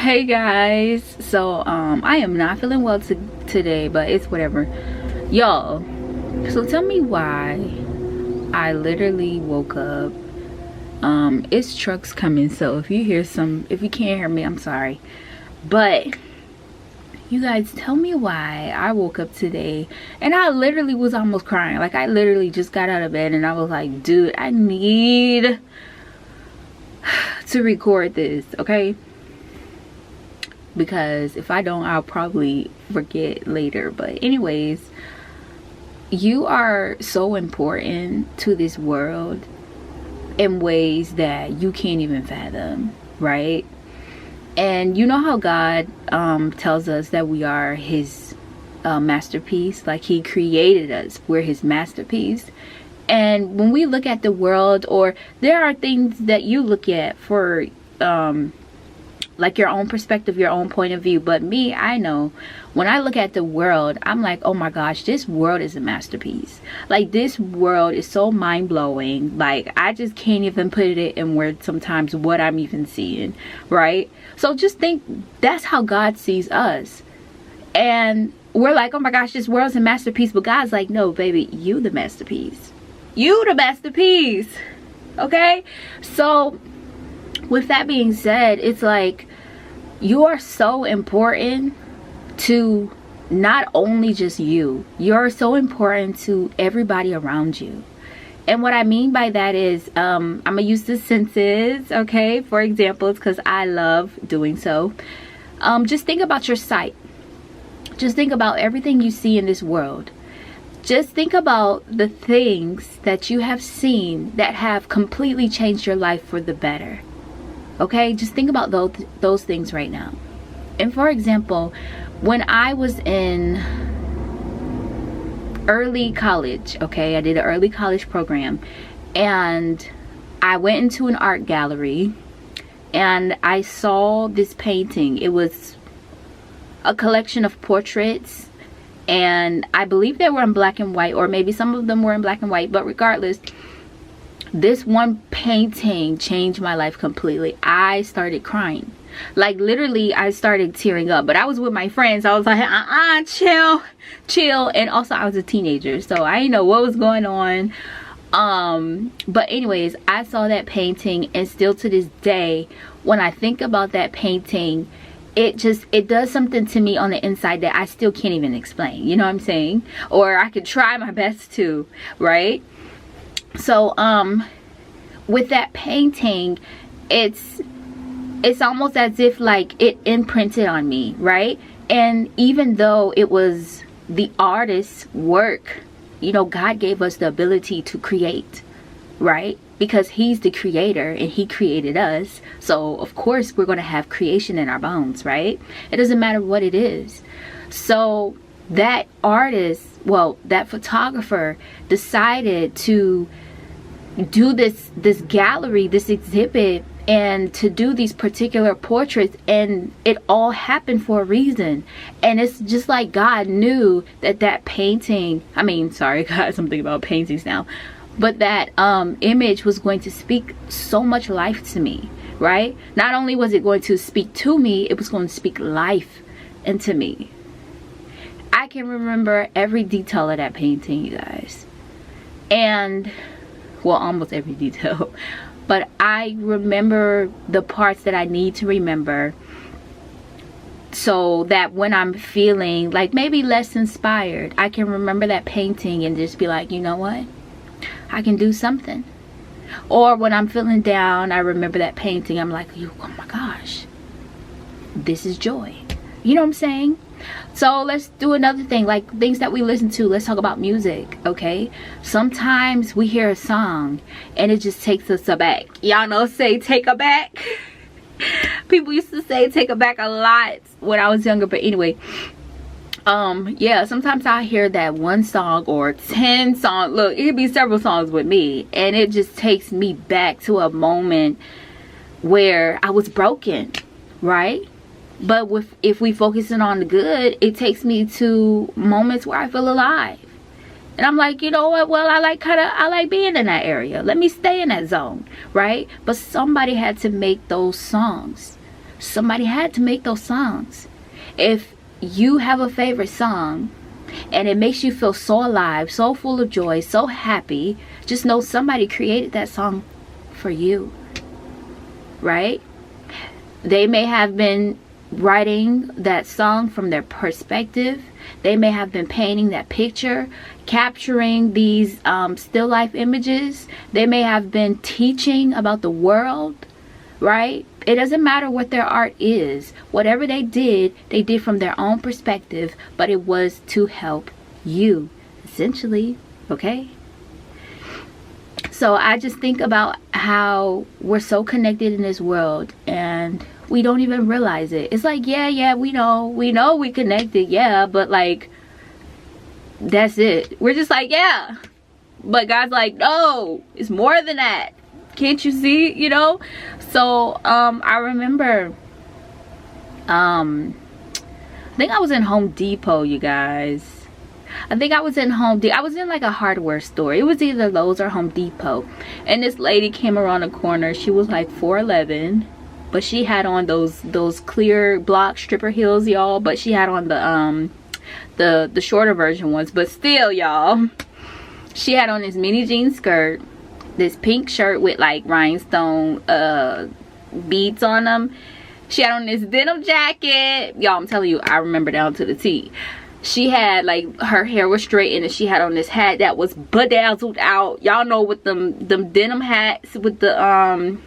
Hey guys, so I am not feeling well today, but it's whatever, y'all. So tell me why I literally woke up. It's trucks coming, so if you can't hear me, I'm sorry, but you guys, tell me why I woke up today and I literally was almost crying. Like, I literally just got out of bed and I was like, dude, I need to record this, okay? Because if I don't, I'll probably forget later. But anyways, you are so important to this world in ways that you can't even fathom, right? And you know how God tells us that we are his masterpiece. Like, he created us, we're his masterpiece. And when we look at the world, or there are things that you look at for like your own perspective, your own point of view, but me, I know when I look at the world, I'm like, oh my gosh, this world is a masterpiece. Like, this world is so mind-blowing. Like, I just can't even put it in words sometimes what I'm even seeing, right? So just think, that's how God sees us. And we're like, oh my gosh, this world's a masterpiece, but God's like, no baby, you the masterpiece. You the masterpiece. Okay? So with that being said, it's like, you are so important to not only just you, you're so important to everybody around you. And what I mean by that is, I'm gonna use the senses, okay, for examples, because I love doing so. Just think about your sight. Just think about everything you see in this world. Just think about the things that you have seen that have completely changed your life for the better. Okay, just think about those things right now. And for example, when I was in early college, okay, I did an early college program, and I went into an art gallery and I saw this painting. It was a collection of portraits, and I believe they were in black and white, or maybe some of them were in black and white, but regardless, this one painting changed my life completely. I started crying. Like, literally, I started tearing up. But I was with my friends. I was like, chill. And also, I was a teenager, so I didn't know what was going on. But anyways, I saw that painting, and still to this day, when I think about that painting, it does something to me on the inside that I still can't even explain. You know what I'm saying? Or I could try my best to, right? So with that painting, it's almost as if like it imprinted on me, right? And even though it was the artist's work, you know, God gave us the ability to create, right? Because he's the creator and he created us. So of course we're going to have creation in our bones, right? It doesn't matter what it is. So that artist, well, that photographer decided to do this gallery, this exhibit, and to do these particular portraits, and it all happened for a reason. And it's just like God knew that painting, I mean, sorry guys, I'm thinking about paintings now, but that image was going to speak so much life to me, right? Not only was it going to speak to me, it was going to speak life into me. I can remember every detail of that painting, you guys. And, well, almost every detail. But I remember the parts that I need to remember, so that when I'm feeling like maybe less inspired, I can remember that painting and just be like, you know what? I can do something. Or when I'm feeling down, I remember that painting. I'm like, oh my gosh, this is joy. You know what I'm saying? So let's do another thing, like things that we listen to. Let's talk about music, okay? Sometimes we hear a song and it just takes us aback. Y'all know, say take a back. People used to say take a back a lot when I was younger, but anyway, yeah, sometimes I hear that one song or 10 songs. Look, it could be several songs with me, and it just takes me back to a moment where I was broken, right? But if we focusing on the good, it takes me to moments where I feel alive. And I'm like, you know what? Well, I like being in that area. Let me stay in that zone, right? But somebody had to make those songs. Somebody had to make those songs. If you have a favorite song and it makes you feel so alive, so full of joy, so happy, just know somebody created that song for you, right? They may have been writing that song from their perspective. They may have been painting that picture, capturing these still life images. They may have been teaching about the world, right? It doesn't matter what their art is. Whatever they did from their own perspective, but it was to help you, essentially, okay? So I just think about how we're so connected in this world and we don't even realize it. It's like, yeah, we know we connected, yeah, but like, that's it. We're just like, yeah. But God's like, no, it's more than that. Can't you see, you know? So I remember I think I was in Home Depot, you guys. I think I was in I was in like a hardware store. It was either Lowe's or Home Depot. And this lady came around the corner. She was like 4'11", but she had on those clear block stripper heels, y'all. But she had on the shorter version ones. But still, y'all, she had on this mini jean skirt, this pink shirt with like rhinestone beads on them. She had on this denim jacket, y'all. I'm telling you, I remember down to the T. She had like, her hair was straightened and she had on this hat that was bedazzled out. Y'all know, with them denim hats with the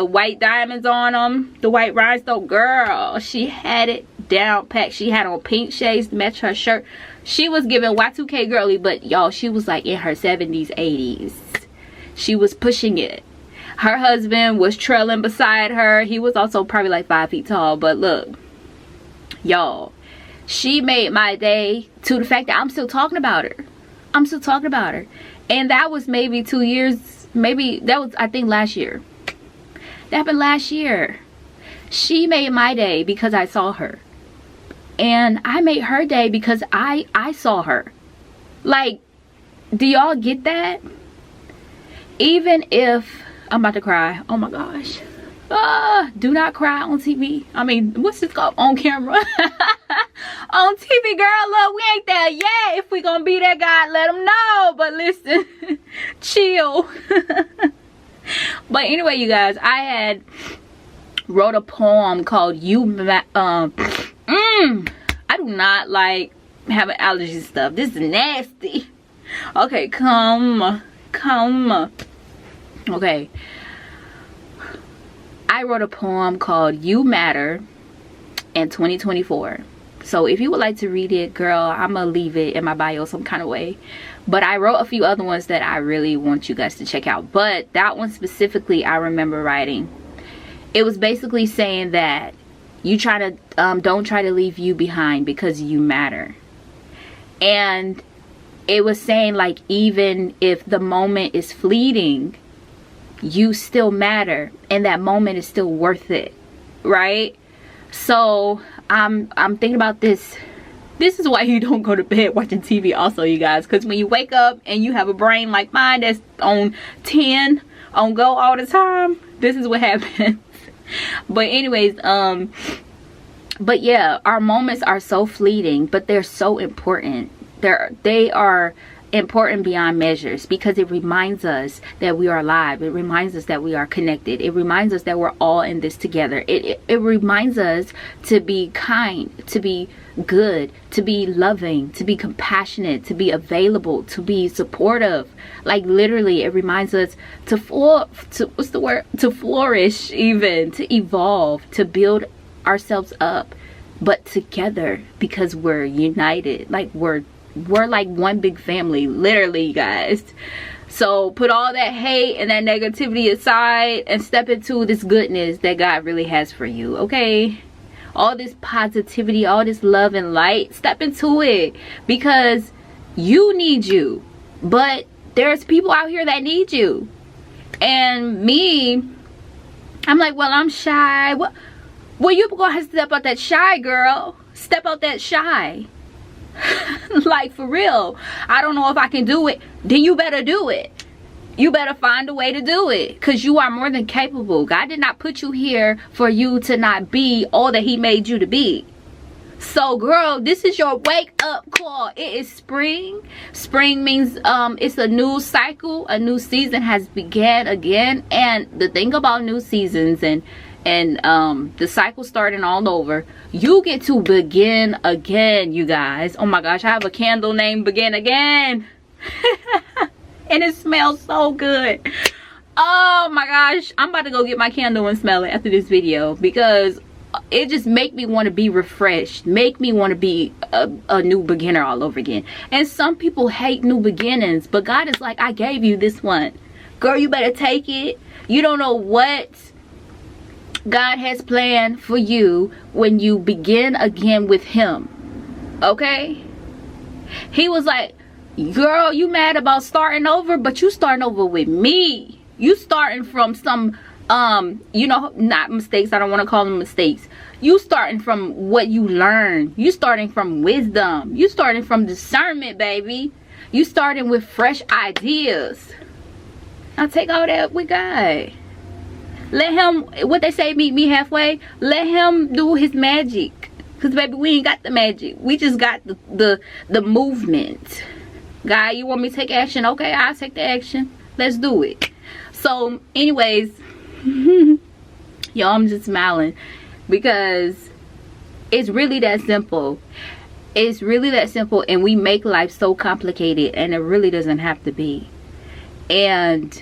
white diamonds on them, the white rhinestone. Girl, she had it down packed. She had on pink shades to match her shirt. She was giving Y2K girly, but y'all, she was like in her 70s, 80s. She was pushing it. Her husband was trailing beside her. He was also probably like 5 feet tall. But look, y'all, she made my day, to the fact that I'm still talking about her. I'm still talking about her. And that was maybe 2 years, maybe that was, I think, last year. That happened last year. She made my day because I saw her. And I made her day because I saw her. Like, do y'all get that? Even if, I'm about to cry. Oh my gosh. Do not cry on TV. I mean, what's this called? On camera. On TV, girl. Look, we ain't there yet. If we gonna be there, God, let them know. But listen, chill. But anyway, you guys, I had wrote a poem called I do not like having allergies and stuff. This is nasty. Okay, come. Okay, I wrote a poem called You Matter in 2024. So if you would like to read it, girl, I'm gonna leave it in my bio some kind of way. But I wrote a few other ones that I really want you guys to check out. But that one specifically, I remember writing. It was basically saying that you don't try to leave you behind, because you matter. And it was saying, like, even if the moment is fleeting, you still matter, and that moment is still worth it, right? So I'm thinking about this. This is why you don't go to bed watching TV also, you guys, because when you wake up and you have a brain like mine that's on 10 on go all the time, this is what happens. But anyways, but yeah, our moments are so fleeting, but they're so important. They are important beyond measures, because it reminds us that we are alive. It reminds us that we are connected. It reminds us that we're all in this together. It reminds us to be kind, to be good, to be loving, to be compassionate, to be available, to be supportive. Like, literally, it reminds us to flourish, even to evolve, to build ourselves up, but together, because we're united. Like, we're like one big family, literally, you guys. So put all that hate and that negativity aside and step into this goodness that God really has for you, okay? All this positivity, all this love and light, step into it, because you need you, but there's people out here that need you. And me, I'm like, well, I'm shy. Well, you gonna have to step out that shy, girl. Step out that shy. Like, for real. I don't know if I can do it. Then you better do it. You better find a way to do it, because you are more than capable. God did not put you here for you to not be all that he made you to be. So girl, this is your wake up call. It is spring. Spring means it's a new cycle. A new season has began again. And the thing about new seasons and the cycle starting all over, you get to begin again, you guys. Oh my gosh, I have a candle named Begin Again. And it smells so good. Oh my gosh, I'm about to go get my candle and smell it after this video, because it just make me want to be refreshed, make me want to be a new beginner all over again. And some people hate new beginnings, but God is like, I gave you this one, girl, you better take it. You don't know what God has planned for you when you begin again with him. Okay, he was like, girl, you mad about starting over, but you starting over with me. You starting from some you know, not mistakes, I don't want to call them mistakes. You starting from what you learned. You starting from wisdom. You starting from discernment, baby. You starting with fresh ideas. Now take all that with God. Let him, what they say, meet me halfway. Let him do his magic, because baby, we ain't got the magic, we just got the movement. God, you want me to take action? Okay, I'll take the action. Let's do it. So anyways, y'all, I'm just smiling because it's really that simple. It's really that simple, and we make life so complicated, and it really doesn't have to be. And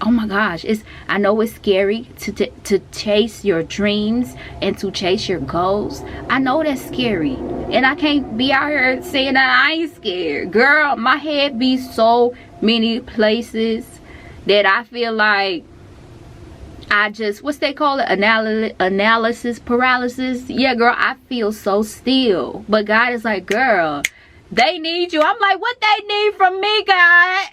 oh my gosh, I know it's scary to chase your dreams and to chase your goals. I know that's scary, and I can't be out here saying that I ain't scared. Girl, my head be so many places that I feel like I just, what's they call it, analysis paralysis. Yeah, girl, I feel so still. But God is like, girl, they need you. I'm like, what they need from me, God?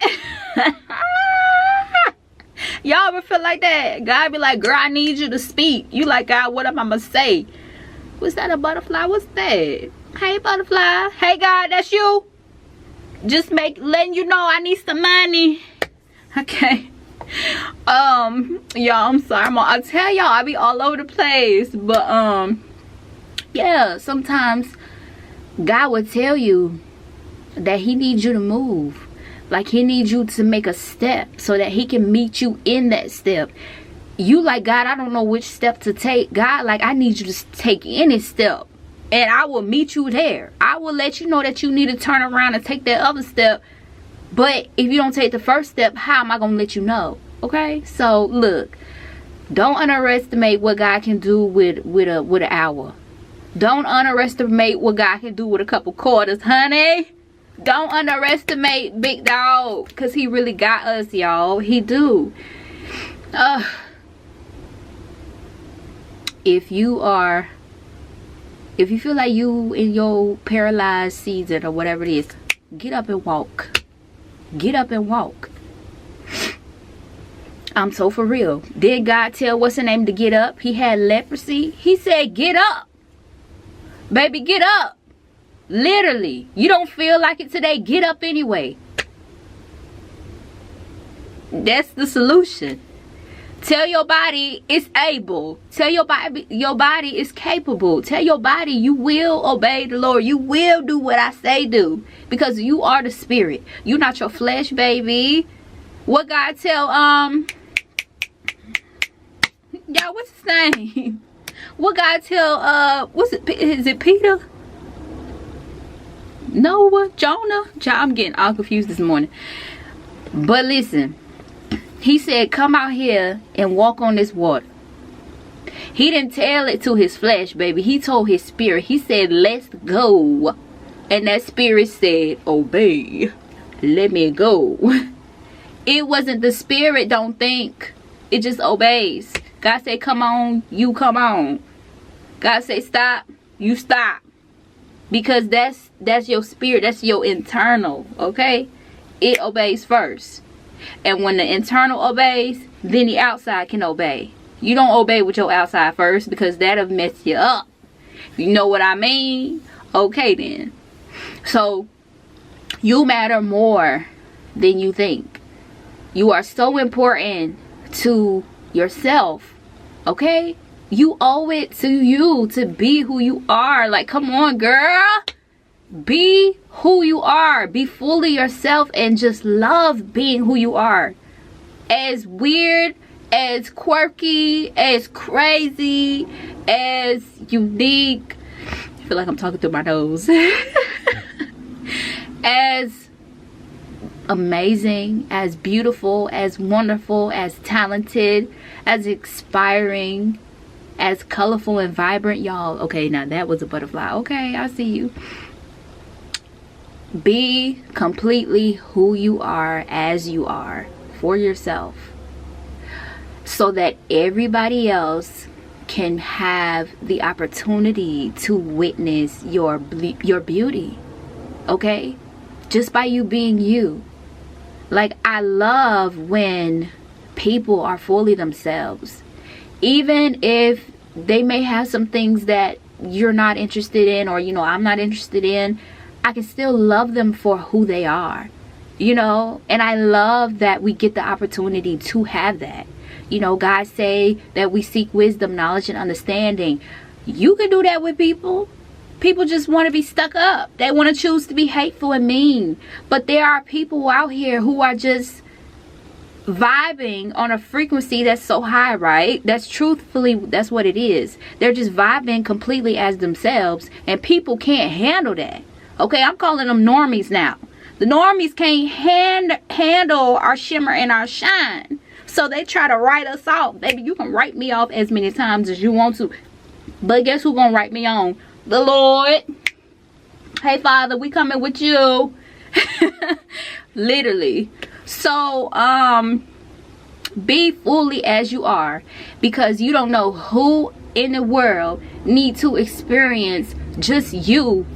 Y'all ever feel like that? God be like, girl, I need you to speak. You like, God, what am I gonna say? Was that a butterfly? What's that? Hey, butterfly. Hey, God, that's you. Just letting you know I need some money. Okay. Y'all, I'm sorry. I tell y'all, I be all over the place. But yeah, sometimes God will tell you that he needs you to move. Like, he needs you to make a step so that he can meet you in that step. You like, God, I don't know which step to take. God, like, I need you to take any step, and I will meet you there. I will let you know that you need to turn around and take that other step. But if you don't take the first step, how am I gonna let you know? Okay, so look, don't underestimate what God can do with an hour. Don't underestimate what God can do with a couple quarters, honey. Don't underestimate big dog, because he really got us, y'all. He do. If you feel like you in your paralyzed season or whatever it is, get up and walk. Get up and walk. I'm so for real. Did God tell what's her name to get up? He had leprosy. He said, get up. Baby, get up. Literally. You don't feel like it today, get up anyway. That's the solution. Tell your body it's able. Tell your body is capable. Tell your body you will obey the Lord. You will do what I say do, because you are the spirit. You're not your flesh, baby. What God tell y'all, what's his name? What God tell is it Peter? Noah? Jonah? I'm getting all confused this morning. But listen, he said, come out here and walk on this water. He didn't tell it to his flesh, baby. He told his spirit. He said, let's go. And that spirit said, obey. Let me go. It wasn't the spirit don't think. It just obeys. God said, come on, you come on. God said, stop, you stop. Because that's your spirit. That's your internal, okay? It obeys first. And when the internal obeys, then the outside can obey. You don't obey with your outside first, because that'll mess you up. You know what I mean? Okay then. So, you matter more than you think. You are so important to yourself, okay? You owe it to you to be who you are. Like, come on, girl. Be who you are. Be fully yourself and just love being who you are. As weird, as quirky, as crazy, as unique. I feel like I'm talking through my nose. As amazing, as beautiful, as wonderful, as talented, as inspiring, as colorful and vibrant, y'all. Okay, now that was a butterfly. Okay, I see you. Be completely who you are, as you are, for yourself, so that everybody else can have the opportunity to witness your beauty, okay? Just by you being you. Like, I love when people are fully themselves, even if they may have some things that you're not interested in, or, you know, I'm not interested in. I can still love them for who they are, you know. And I love that we get the opportunity to have that. You know, guys say that we seek wisdom, knowledge, and understanding. You can do that with people. People just want to be stuck up. They want to choose to be hateful and mean. But there are people out here who are just vibing on a frequency that's so high, right? That's truthfully, that's what it is. They're just vibing completely as themselves, and people can't handle that. Okay, I'm calling them normies now. The normies can't handle our shimmer and our shine, so they try to write us off. Baby, you can write me off as many times as you want to, but guess who's gonna write me on? The Lord. Hey, Father, we coming with you. Literally. So be fully as you are, because you don't know who in the world need to experience just you,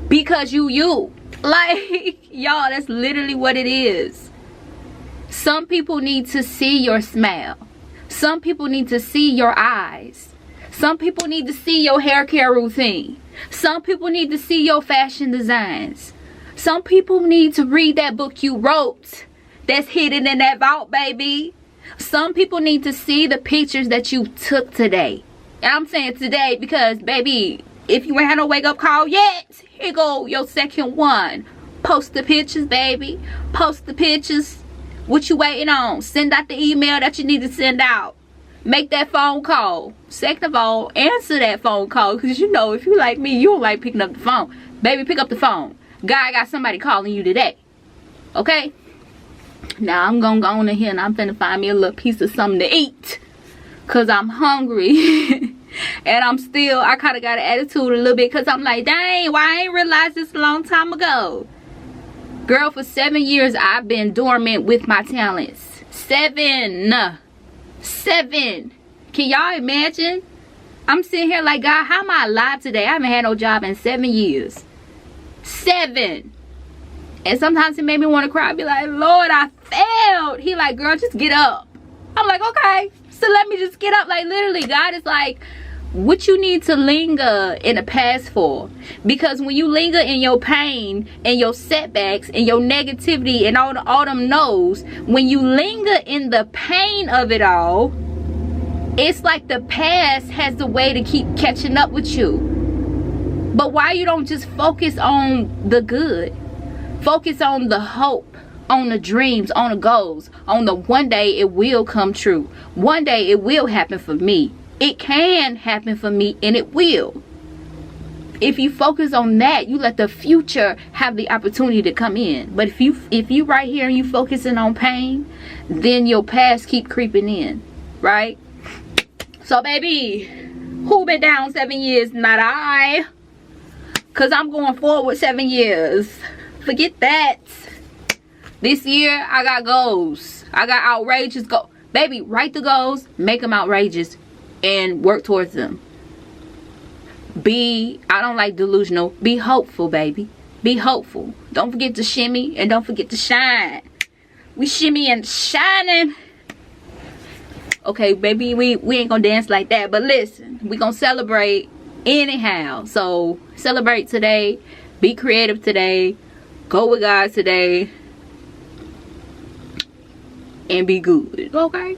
because you like, y'all, that's literally what it is. Some people need to see your smile. Some people need to see your eyes. Some people need to see your hair care routine. Some people need to see your fashion designs. Some people need to read that book you wrote that's hidden in that vault, baby. Some people need to see the pictures that you took today. And I'm saying today because, baby, if you ain't had no wake up call yet, here go your second one. Post the pictures, baby. Post the pictures. What you waiting on? Send out the email that you need to send out. Make that phone call. Second of all, answer that phone call, because you know, if you like me, you don't like picking up the phone. Baby, pick up the phone. Guy, got somebody calling you today. Okay? Now I'm gonna go on in here and I'm finna find me a little piece of something to eat, because I'm hungry. And I kind of got an attitude a little bit, because I'm like, dang, why I ain't realized this a long time ago. Girl, for 7 years, I've been dormant with my talents. 7. Can y'all imagine? I'm sitting here like, God, how am I alive today? I haven't had no job in 7 years. 7. And sometimes it made me want to cry. I'd be like, Lord, I failed. He like, girl, just get up. I'm like, okay. So let me just get up. Like, literally, God is like, what you need to linger in the past for? Because when you linger in your pain and your setbacks and your negativity and all them no's, when you linger in the pain of it all, it's like the past has the way to keep catching up with you. But why you don't just focus on the good? Focus on the hope, on the dreams, on the goals, on the one day it will come true. One day it will happen for me. It can happen for me, and it will. If you focus on that, you let the future have the opportunity to come in. But if you right here and you focusing on pain, then your past keep creeping in, right? So baby, who been down 7 years? Not I. Because I'm going forward 7 years. Forget that. This year, I got goals. I got outrageous goals. Baby, write the goals, make them outrageous, and work towards them. I don't like delusional. Be hopeful, baby. Be hopeful. Don't forget to shimmy, and don't forget to shine. We shimmy and shining. Okay, baby, we ain't gonna dance like that. But listen, we gonna celebrate anyhow. So, celebrate today. Be creative today. Go with God today. and be good, okay?